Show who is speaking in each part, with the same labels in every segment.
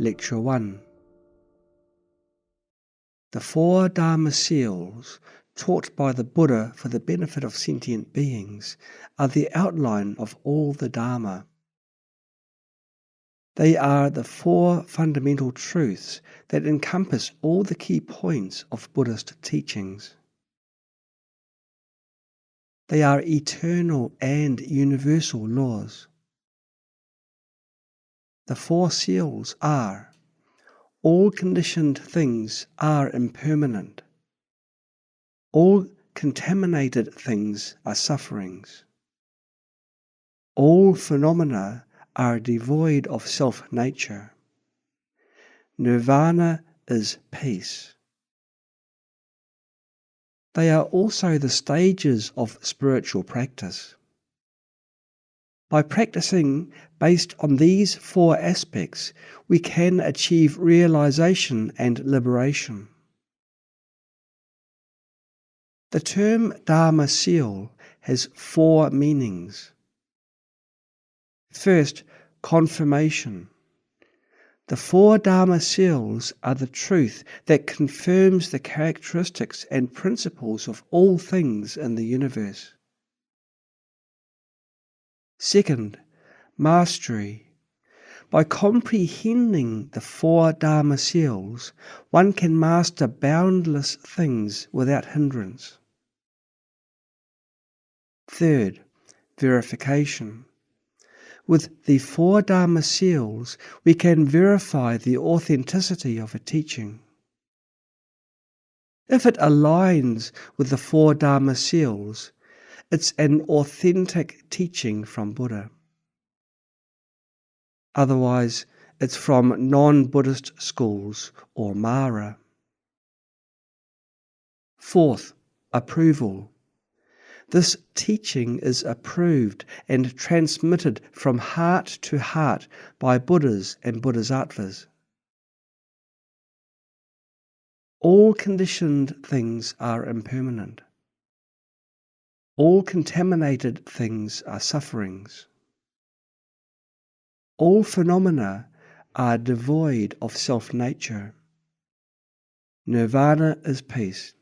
Speaker 1: Lecture 1. The Four Dharma Seals, taught by the Buddha for the benefit of sentient beings, are the outline of all the Dharma. They are the four fundamental truths that encompass all the key points of Buddhist teachings. They are eternal and universal laws. The Four Seals are: all conditioned things are impermanent. All contaminated things are sufferings. All phenomena are devoid of self-nature. Nirvana is peace. They are also the stages of spiritual practice. By practicing based on these four aspects, we can achieve realization and liberation. The term Dharma Seal has four meanings. First, confirmation. The four Dharma Seals are the truth that confirms the characteristics and principles of all things in the universe. Second, mastery. By comprehending the four Dharma Seals, one can master boundless things without hindrance. Third, verification. With the Four Dharma Seals, we can verify the authenticity of a teaching. If it aligns with the Four Dharma Seals, it's an authentic teaching from Buddha. Otherwise, it's from non-Buddhist schools or Mara. Fourth, approval. This teaching is approved and transmitted from heart to heart by Buddhas and Bodhisattvas. All conditioned things are impermanent. All contaminated things are sufferings. All phenomena are devoid of self-nature. Nirvana is peace.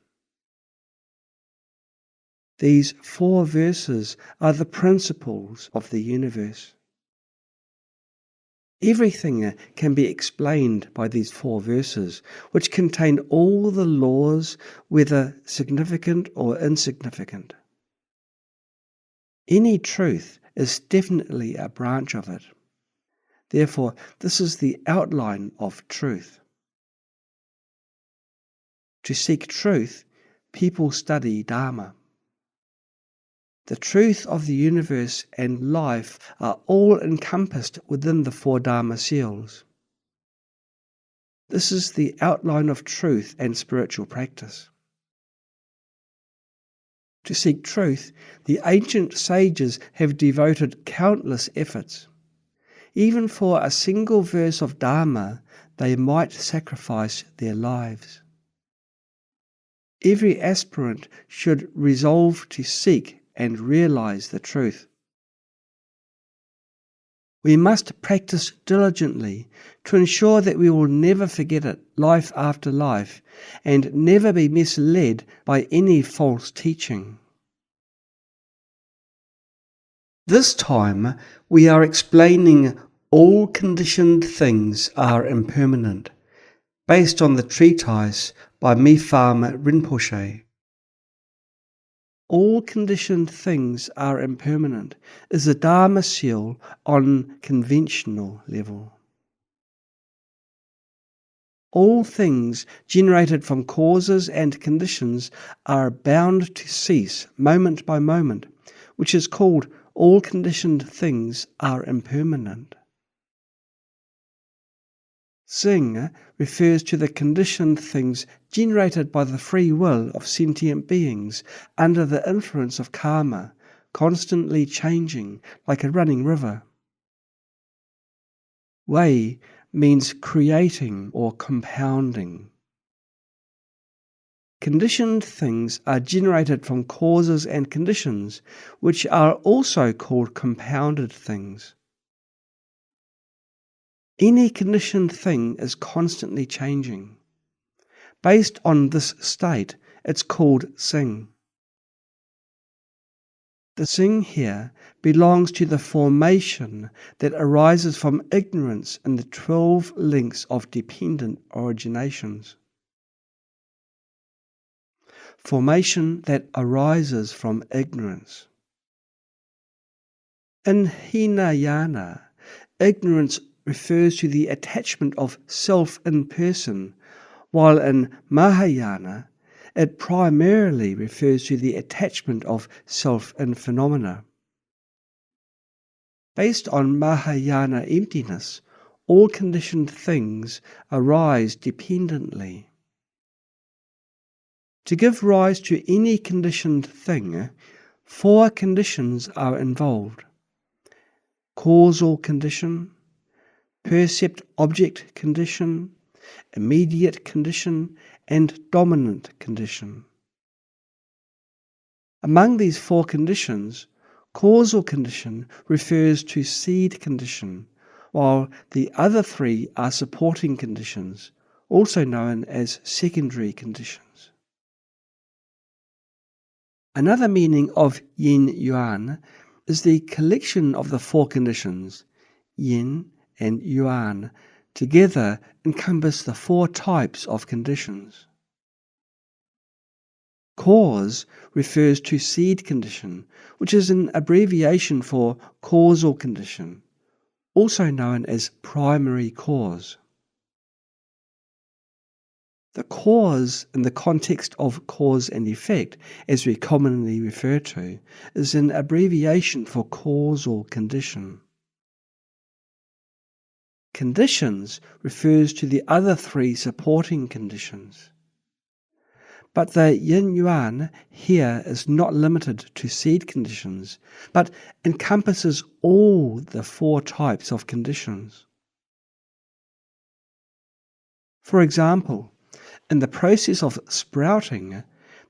Speaker 1: These four verses are the principles of the universe. Everything can be explained by these four verses, which contain all the laws, whether significant or insignificant. Any truth is definitely a branch of it. Therefore, this is the outline of truth. To seek truth, people study Dharma. The truth of the universe and life are all encompassed within the Four Dharma Seals. This is the outline of truth and spiritual practice. To seek truth, the ancient sages have devoted countless efforts. Even for a single verse of Dharma, they might sacrifice their lives. Every aspirant should resolve to seek and realize the truth. We must practice diligently to ensure that we will never forget it life after life and never be misled by any false teaching. This time we are explaining all conditioned things are impermanent, based on the treatise by Mipham Rinpoche. All conditioned things are impermanent is a Dharma Seal on conventional level. All things generated from causes and conditions are bound to cease moment by moment, which is called all conditioned things are impermanent. Sing refers to the conditioned things generated by the free will of sentient beings under the influence of karma, constantly changing like a running river. Wei means creating or compounding. Conditioned things are generated from causes and conditions, which are also called compounded things. Any conditioned thing is constantly changing. Based on this state, it's called Sing. The Sing here belongs to the formation that arises from ignorance in the 12 links of dependent originations. Formation that arises from ignorance. In Hinayana, ignorance refers to the attachment of self in person, while in Mahayana, it primarily refers to the attachment of self in phenomena. Based on Mahayana emptiness, all conditioned things arise dependently. To give rise to any conditioned thing, 4 conditions are involved: causal condition, percept object condition, immediate condition, and dominant condition. Among these 4 conditions, causal condition refers to seed condition, while the other 3 are supporting conditions, also known as secondary conditions. Another meaning of yin yuan is the collection of the 4 conditions. Yin and yuan together encompass the 4 types of conditions. Cause refers to seed condition, which is an abbreviation for causal condition, also known as primary cause. The cause, in the context of cause and effect, as we commonly refer to, is an abbreviation for causal condition. Conditions refers to the other 3 supporting conditions. But the yin-yuan here is not limited to seed conditions, but encompasses all the 4 types of conditions. For example, in the process of sprouting,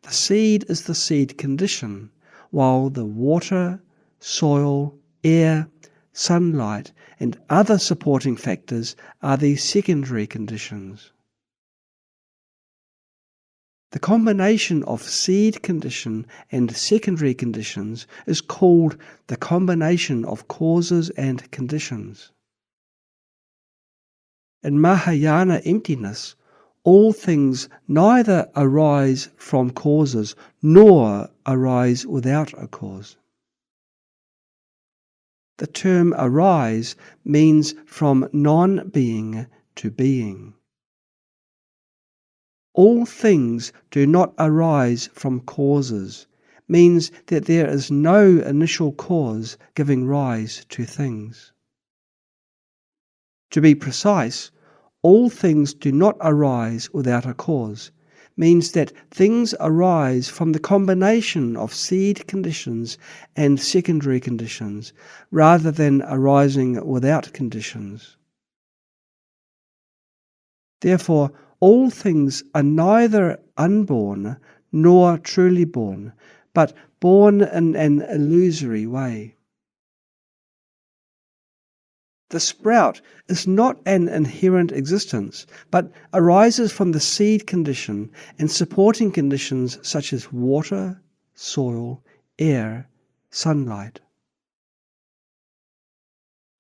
Speaker 1: the seed is the seed condition, while the water, soil, air, sunlight, and other supporting factors are the secondary conditions. The combination of seed condition and secondary conditions is called the combination of causes and conditions. In Mahayana emptiness, all things neither arise from causes nor arise without a cause. The term arise means from non-being to being. All things do not arise from causes, means that there is no initial cause giving rise to things. To be precise, all things do not arise without a cause, means that things arise from the combination of seed conditions and secondary conditions, rather than arising without conditions. Therefore, all things are neither unborn nor truly born, but born in an illusory way. The sprout is not an inherent existence, but arises from the seed condition and supporting conditions such as water, soil, air, sunlight.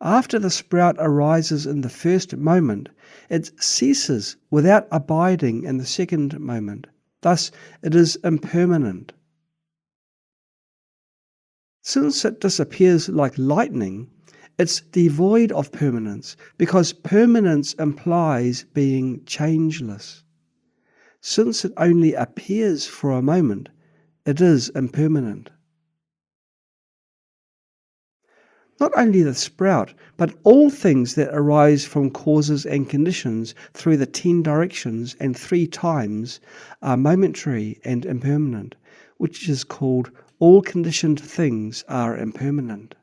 Speaker 1: After the sprout arises in the first moment, it ceases without abiding in the second moment. Thus, it is impermanent. Since it disappears like lightning, it's devoid of permanence, because permanence implies being changeless. Since it only appears for a moment, it is impermanent. Not only the sprout, but all things that arise from causes and conditions through the 10 directions and 3 times are momentary and impermanent, which is called all conditioned things are impermanent.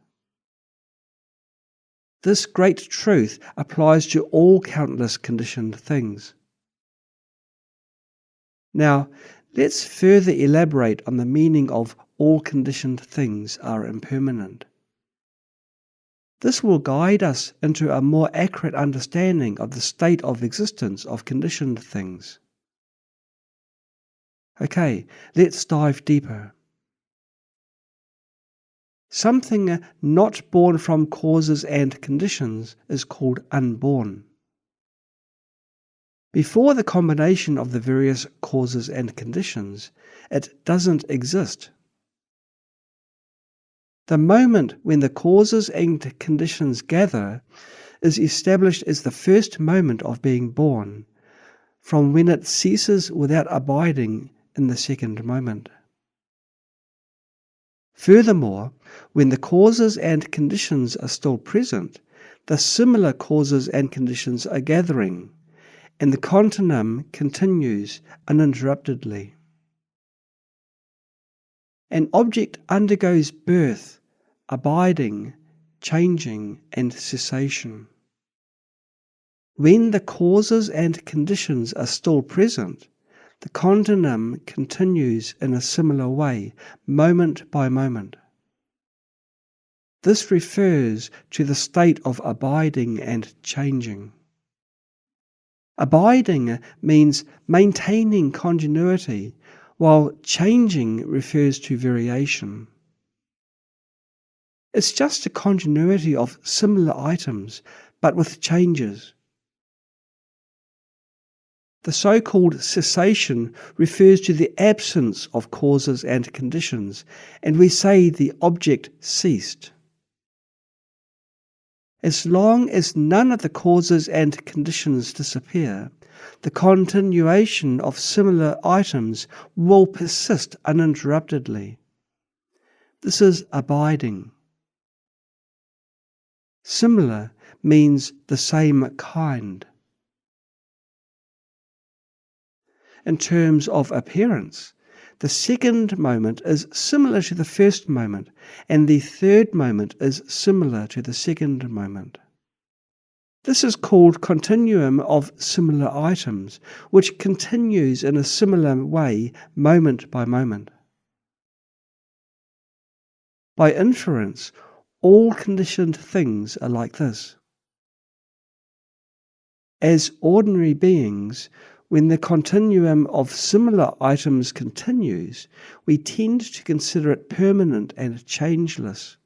Speaker 1: This great truth applies to all countless conditioned things. Now, let's further elaborate on the meaning of all conditioned things are impermanent. This will guide us into a more accurate understanding of the state of existence of conditioned things. Okay, let's dive deeper. Something not born from causes and conditions is called unborn. Before the combination of the various causes and conditions, it doesn't exist. The moment when the causes and conditions gather is established as the first moment of being born, from when it ceases without abiding in the second moment. Furthermore, when the causes and conditions are still present, the similar causes and conditions are gathering, and the continuum continues uninterruptedly. An object undergoes birth, abiding, changing, and cessation. When the causes and conditions are still present, the continuum continues in a similar way, moment by moment. This refers to the state of abiding and changing. Abiding means maintaining continuity, while changing refers to variation. It's just a continuity of similar items, but with changes. The so-called cessation refers to the absence of causes and conditions, and we say the object ceased. As long as none of the causes and conditions disappear, the continuation of similar items will persist uninterruptedly. This is abiding. Similar means the same kind. In terms of appearance, the second moment is similar to the first moment, and the third moment is similar to the second moment. This is called continuum of similar items, which continues in a similar way moment by moment. By inference, all conditioned things are like this. As ordinary beings, when the continuum of similar items continues, we tend to consider it permanent and changeless.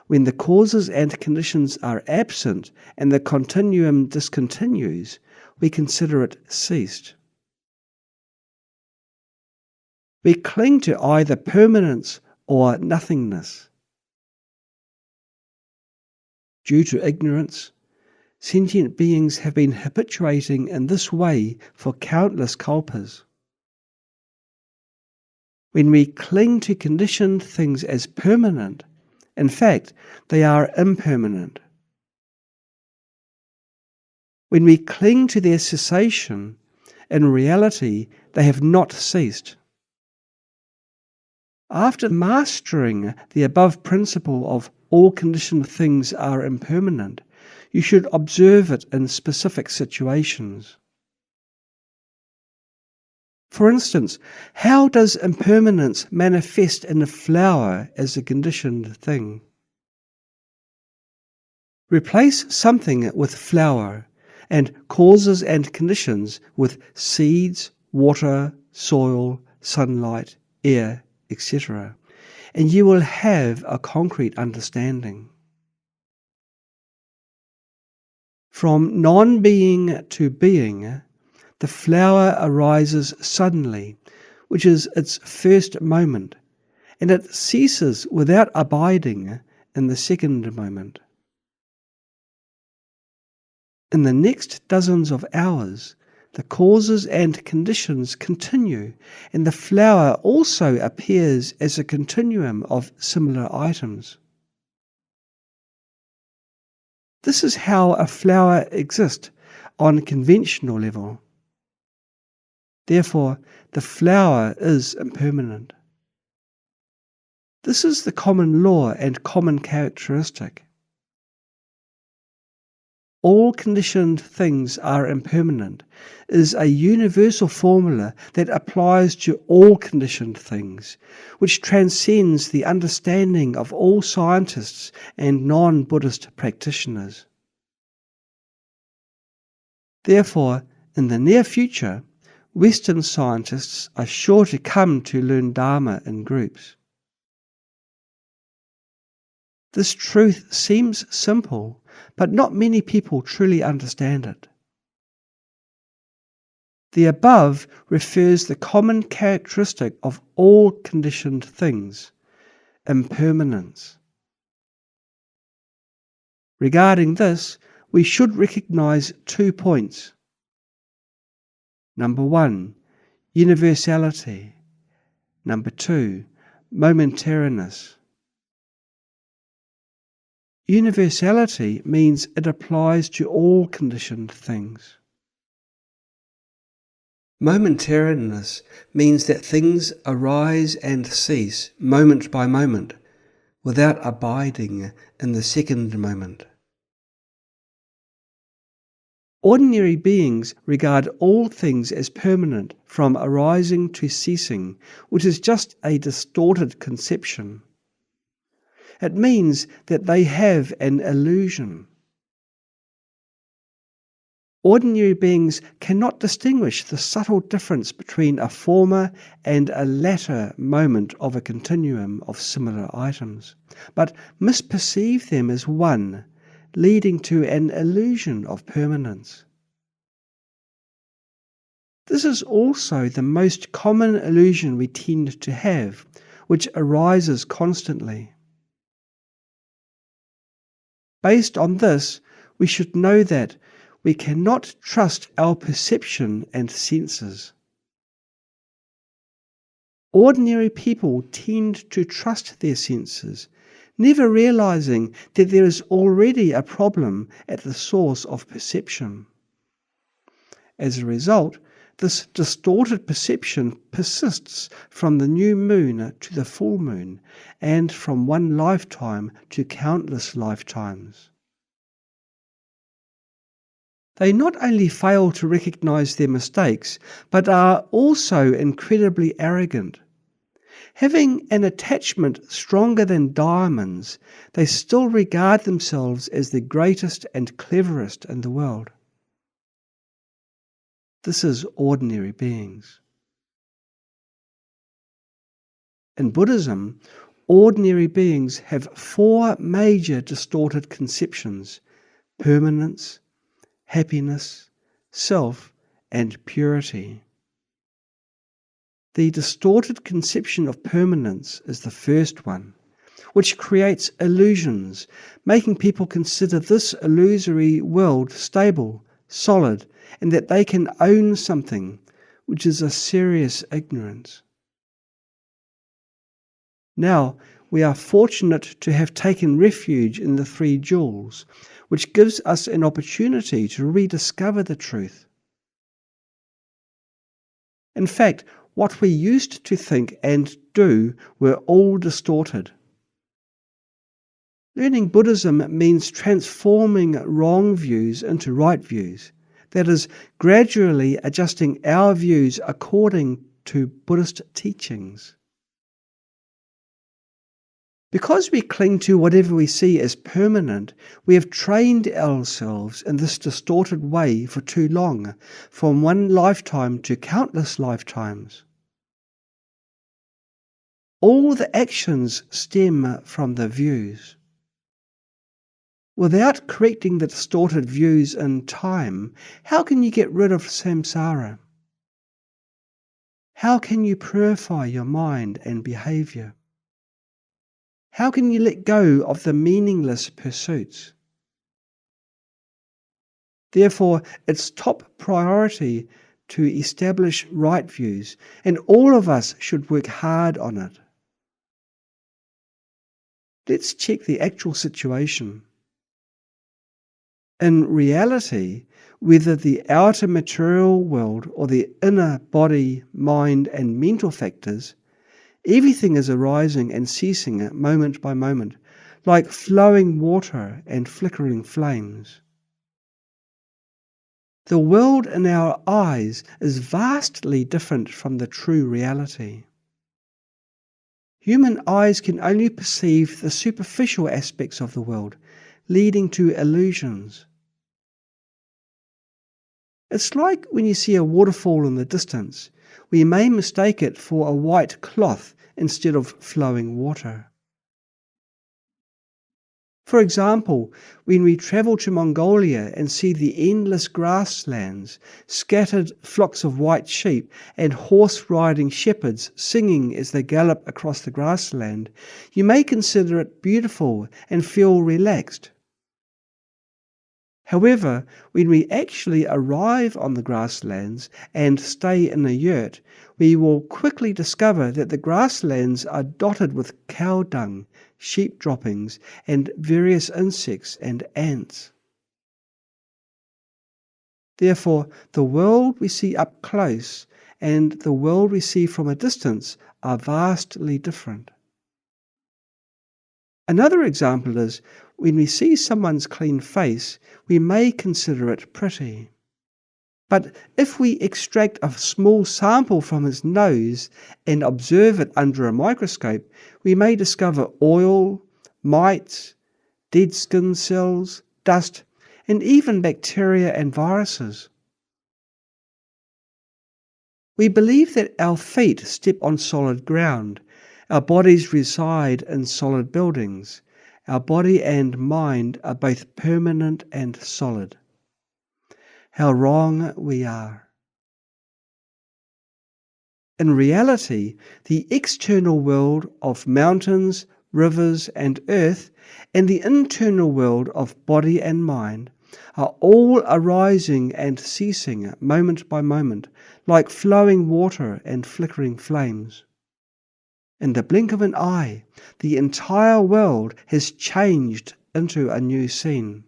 Speaker 1: When the causes and conditions are absent and the continuum discontinues, we consider it ceased. We cling to either permanence or nothingness. Due to ignorance, sentient beings have been habituating in this way for countless kalpas. When we cling to conditioned things as permanent, in fact, they are impermanent. When we cling to their cessation, in reality, they have not ceased. After mastering the above principle of all conditioned things are impermanent, you should observe it in specific situations. For instance, how does impermanence manifest in a flower as a conditioned thing? Replace something with flower, and causes and conditions with seeds, water, soil, sunlight, air, etc., and you will have a concrete understanding. From non-being to being, the flower arises suddenly, which is its first moment, and it ceases without abiding in the second moment. In the next dozens of hours, the causes and conditions continue, and the flower also appears as a continuum of similar items. This is how a flower exists on a conventional level. Therefore, the flower is impermanent. This is the common law and common characteristic. all conditioned things are impermanent is a universal formula that applies to all conditioned things, which transcends the understanding of all scientists and non-Buddhist practitioners. Therefore, in the near future, Western scientists are sure to come to learn Dharma in groups. This truth seems simple, but not many people truly understand it. The above refers the common characteristic of all conditioned things, impermanence. Regarding this, we should recognize 2 points. Number 1, universality. Number 2, momentariness. Universality means it applies to all conditioned things. Momentariness means that things arise and cease moment by moment, without abiding in the second moment. Ordinary beings regard all things as permanent from arising to ceasing, which is just a distorted conception. It means that they have an illusion. Ordinary beings cannot distinguish the subtle difference between a former and a latter moment of a continuum of similar items, but misperceive them as one, leading to an illusion of permanence. This is also the most common illusion we tend to have, which arises constantly. Based on this, we should know that we cannot trust our perception and senses. Ordinary people tend to trust their senses, never realizing that there is already a problem at the source of perception. As a result, this distorted perception persists from the new moon to the full moon, and from one lifetime to countless lifetimes. They not only fail to recognize their mistakes, but are also incredibly arrogant. Having an attachment stronger than diamonds, they still regard themselves as the greatest and cleverest in the world. This is ordinary beings. In Buddhism, ordinary beings have 4 major distorted conceptions: permanence, happiness, self, and purity. The distorted conception of permanence is the first one, which creates illusions, making people consider this illusory world stable, solid, and that they can own something, which is a serious ignorance. Now, we are fortunate to have taken refuge in the 3 jewels, which gives us an opportunity to rediscover the truth. In fact, what we used to think and do were all distorted. Learning Buddhism means transforming wrong views into right views, that is, gradually adjusting our views according to Buddhist teachings. Because we cling to whatever we see as permanent, we have trained ourselves in this distorted way for too long, from one lifetime to countless lifetimes. All the actions stem from the views. Without correcting the distorted views in time, how can you get rid of samsara? How can you purify your mind and behavior? How can you let go of the meaningless pursuits? Therefore, it's top priority to establish right views, and all of us should work hard on it. Let's check the actual situation. In reality, whether the outer material world or the inner body, mind, and mental factors, everything is arising and ceasing moment by moment, like flowing water and flickering flames. The world in our eyes is vastly different from the true reality. Human eyes can only perceive the superficial aspects of the world, leading to illusions. It's like when you see a waterfall in the distance, we may mistake it for a white cloth instead of flowing water. For example, when we travel to Mongolia and see the endless grasslands, scattered flocks of white sheep, and horse-riding shepherds singing as they gallop across the grassland, you may consider it beautiful and feel relaxed. However, when we actually arrive on the grasslands and stay in a yurt, we will quickly discover that the grasslands are dotted with cow dung, sheep droppings, and various insects and ants. Therefore, the world we see up close and the world we see from a distance are vastly different. Another example is, when we see someone's clean face, we may consider it pretty. But if we extract a small sample from his nose and observe it under a microscope, we may discover oil, mites, dead skin cells, dust, and even bacteria and viruses. We believe that our feet step on solid ground, our bodies reside in solid buildings, our body and mind are both permanent and solid. How wrong we are. In reality, the external world of mountains, rivers, and earth, and the internal world of body and mind are all arising and ceasing moment by moment, like flowing water and flickering flames. In the blink of an eye, the entire world has changed into a new scene.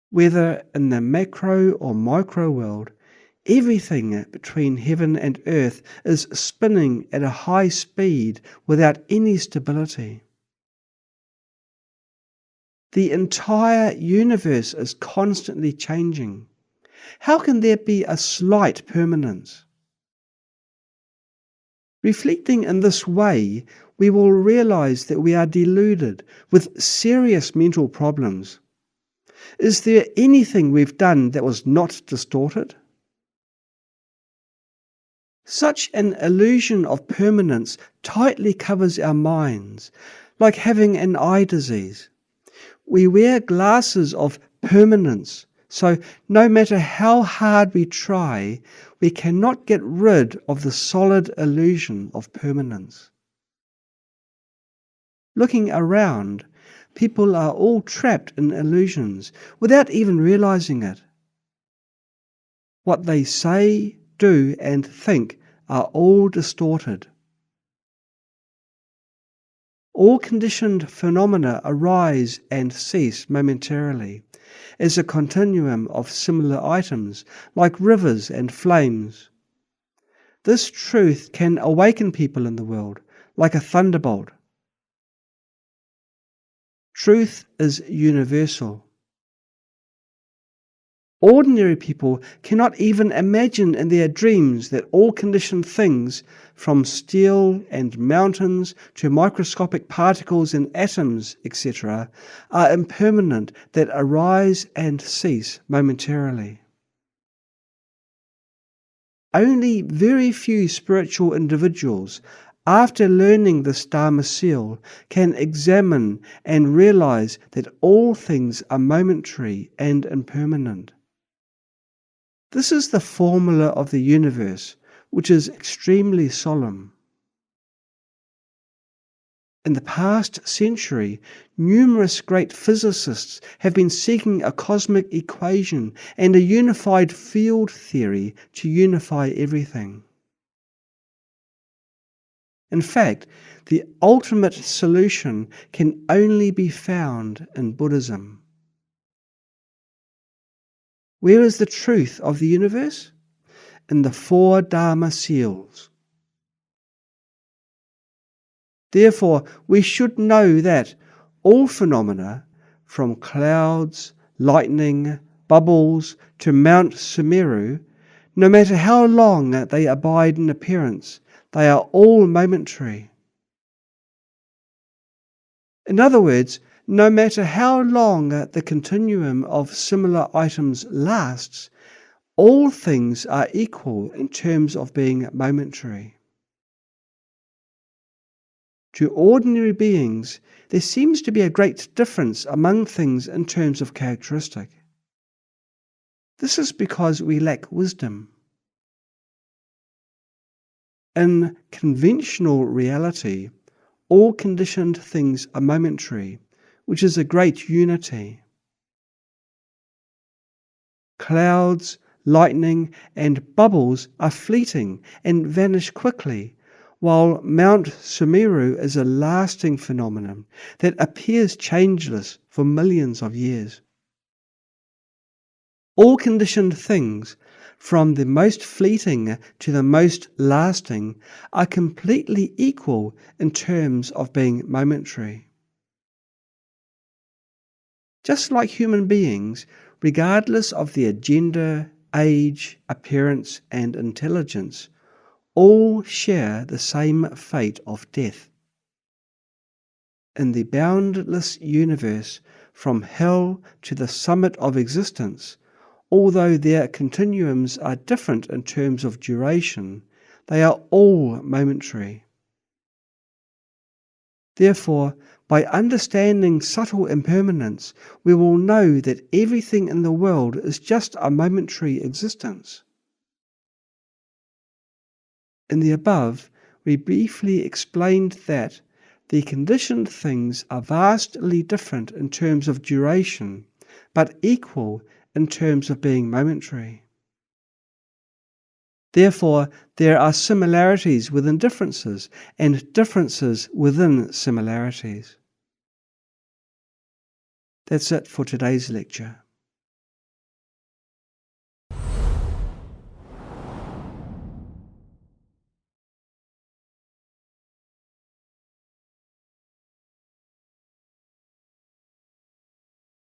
Speaker 1: Whether in the macro or micro world, everything between heaven and earth is spinning at a high speed without any stability. The entire universe is constantly changing. How can there be a slight permanence? Reflecting in this way, we will realize that we are deluded with serious mental problems. Is there anything we've done that was not distorted? Such an illusion of permanence tightly covers our minds, like having an eye disease. We wear glasses of permanence, so no matter how hard we try, we cannot get rid of the solid illusion of permanence. Looking around, people are all trapped in illusions without even realizing it. What they say, do, and think are all distorted. All conditioned phenomena arise and cease momentarily, as a continuum of similar items, like rivers and flames. This truth can awaken people in the world, like a thunderbolt. Truth is universal. Ordinary people cannot even imagine in their dreams that all conditioned things, from steel and mountains to microscopic particles and atoms, etc., are impermanent, that arise and cease momentarily. Only very few spiritual individuals, after learning this Dharma seal, can examine and realize that all things are momentary and impermanent. This is the formula of the universe, which is extremely solemn. In the past century, numerous great physicists have been seeking a cosmic equation and a unified field theory to unify everything. In fact, the ultimate solution can only be found in Buddhism. Where is the truth of the universe? In the Four Dharma Seals. Therefore, we should know that all phenomena, from clouds, lightning, bubbles to Mount Sumeru, no matter how long they abide in appearance, they are all momentary. In other words, no matter how long the continuum of similar items lasts, all things are equal in terms of being momentary. To ordinary beings, there seems to be a great difference among things in terms of characteristic. This is because we lack wisdom. In conventional reality, all conditioned things are momentary, which is a great unity. Clouds, lightning, and bubbles are fleeting and vanish quickly, while Mount Sumeru is a lasting phenomenon that appears changeless for millions of years. All conditioned things, from the most fleeting to the most lasting, are completely equal in terms of being momentary. Just like human beings, regardless of their gender, age, appearance, and intelligence, all share the same fate of death. In the boundless universe, from hell to the summit of existence, although their continuums are different in terms of duration, they are all momentary. Therefore, by understanding subtle impermanence, we will know that everything in the world is just a momentary existence. In the above, we briefly explained that the conditioned things are vastly different in terms of duration, but equal in terms of being momentary. Therefore, there are similarities within differences and differences within similarities. That's it for today's lecture.